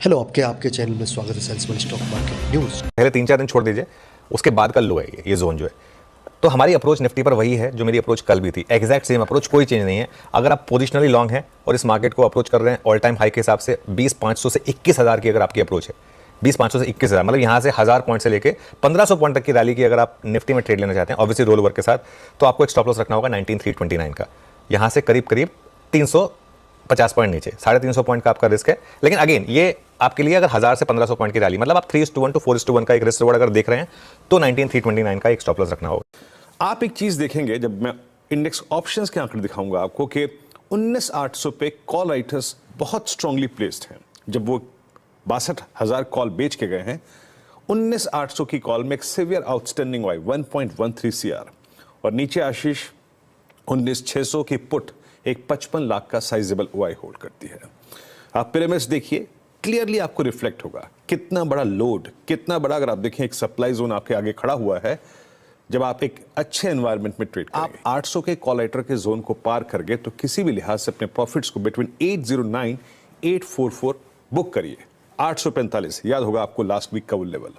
Hello, आपके आपके channel में स्वागत है सेल्समैन स्टॉक मार्केट न्यूज़। पहले 3-4 दिन छोड़ दीजिए, उसके बाद का लो है ये जोन जो है। तो हमारी अप्रोच निफ्टी पर वही है जो मेरी अप्रोच कल भी थी, एग्जैक्ट सेम अप्रोच, कोई चेंज नहीं है। अगर आप पोजिशनली लॉन्ग हैं और इस मार्केट को अप्रोच कर रहे हैं ऑल टाइम हाई के हिसाब से 20,500 से 21,000 की अगर आपकी अप्रोच है, 20,500 से 21,000 मतलब यहाँ से 1000 पॉइंट से लेके 1500 पॉइंट तक की रैली की अगर आप निफ्टी में ट्रेड लेना चाहते हैं ऑब्वियसली रोल ओवर के साथ, तो आपको एक स्टॉप लॉस रखना होगा 19,329 का। यहाँ से करीब करीब 350 पॉइंट नीचे, 350 पॉइंट का आपका रिस्क है। लेकिन अगेन ये आपके लिए अगर 1000 से 1500 पॉइंट की रैली, मतलब आप 3:1 to 4:1 का एक रिस्क रिवॉर्ड अगर देख रहे हैं तो 19,329 का एक स्टॉप लॉस रखना होगा। आप एक चीज देखेंगे जब मैं इंडेक्स ऑप्शंस के आंकड़े दिखाऊंगा आपको कि 19,800 पे कॉल राइटर्स बहुत स्ट्रांगली प्लेस्ड हैं। जब वो 62,000 कॉल बेच के गए हैं, 19,800 की कॉल में एक सीवियर आउटस्टैंडिंग वाई 1.13 CR और नीचे आशीष 19,600 की पुट एक 55 लाख का साइजेबल OI होल्ड करती है। आप पिरामिड्स देखिए, क्लियरली आपको रिफ्लेक्ट होगा कितना बड़ा लोड, कितना बड़ा, अगर आप देखें एक सप्लाई जोन आपके आगे खड़ा हुआ है। जब आप एक अच्छे एनवायरनमेंट में ट्रेड करेंगे, आप 800 के कॉल राइटर के जोन को पार कर गए तो किसी भी लिहाज से अपने प्रॉफिट्स को बिटवीन 809 844 बुक करिए। 845 याद होगा आपको लास्ट वीक का वो लेवल।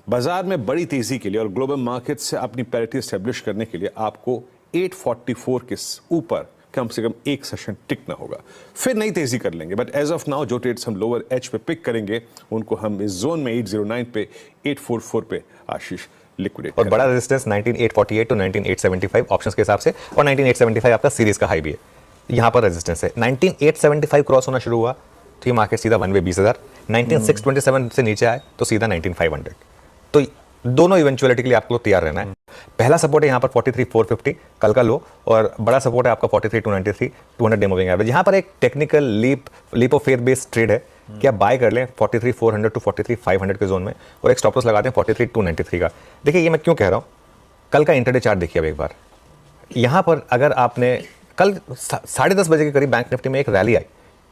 बाजार में बड़ी तेजी के लिए और ग्लोबल मार्केट से अपनी पैरिटी एस्टेब्लिश करने के लिए आपको 844 के ऊपर कम से कम एक सेशन टिकना होगा, फिर नई तेजी कर लेंगे। बट एज ऑफ नाउ जो ट्रेड्स हम लोअर एज पे पिक करेंगे उनको हम इस जोन में 809 पे 844 पे आशीष लिक्विडेट। और बड़ा रेजिस्टेंस 19,848 टू 19,875 ऑप्शंस के हिसाब से, और 19,875 आपका सीरीज का हाई भी है। यहाँ पर रेजिस्टेंस है 19,875 क्रॉस होना शुरू हुआ तो ये मार्केट सीधा 1 वे 20,000, 19,627 से नीचे आए तो सीधा 19,500। तो दोनों इवेंचुअलिटी के लिए आपको तैयार रहना है। पहला सपोर्ट है यहाँ पर 43,450 कल का लो, और बड़ा सपोर्ट है आपका 43,293 200 डे मूविंग एवरेज। यहाँ पर एक technical leap of faith based trade है कि आप बाय कर लें 43,400 टू 43,500 के जोन में, और एक स्टॉप लॉस लगाते हैं 43,293 का। देखिए ये मैं क्यों कह रहा हूँ, कल का इंटरडे चार्ट देखिए अब एक बार। यहाँ पर अगर आपने कल 10:30 बजे के करीब बैंक निफ्टी में एक रैली आई,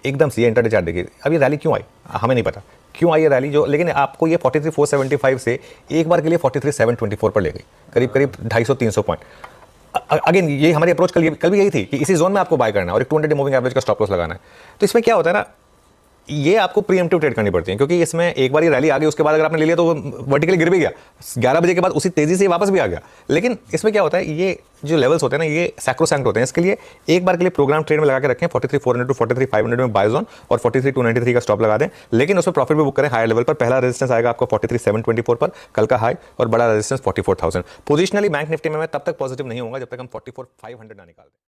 एकदम से ये इंटरडे चार्ट देखिए। अब ये रैली क्यों आई हमें नहीं पता क्यों आई ये रैली, जो लेकिन आपको ये 43,475 से एक बार के लिए 43,724 पर ले गई, करीब करीब 250-300 पॉइंट। अगेन ये हमारी अप्रोच कल भी यही थी कि इसी जोन में आपको बाय करना है और एक 200 डे मूविंग एवरेज का स्टॉप लॉस लगाना है। तो इसमें क्या होता है ना, ये आपको प्रीएम्प्टिव ट्रेड करनी पड़ती है, क्योंकि इसमें एक बार ये रैली आ गई, उसके बाद अगर आपने ले लिया तो वर्टिकली गिर भी गया, 11 बजे के बाद उसी तेजी से वापस भी आ गया। लेकिन इसमें क्या होता है, ये जो लेवल्स होते हैं ना, ये सैक्रोसैंक्ट होते हैं। इसके लिए एक बार के लिए प्रोग्राम ट्रेड में लगा के रखें 43,400 टू 43,500 में बाय जोन, और 43,293 का स्टॉप लगा दें। लेकिन उसमें प्रॉफिट भी बुक करें हायर लेवल पर। पहला रेजिस्टेंस आएगा आपको 43,724 पर कल का हाई, और बड़ा रेजिस्टेंस 44,000। पोजिशनली बैंक निफ्टी में मैं तब तक पॉजिटिव नहीं होऊंगा जब तक हम 44,500 ना निकाल दें।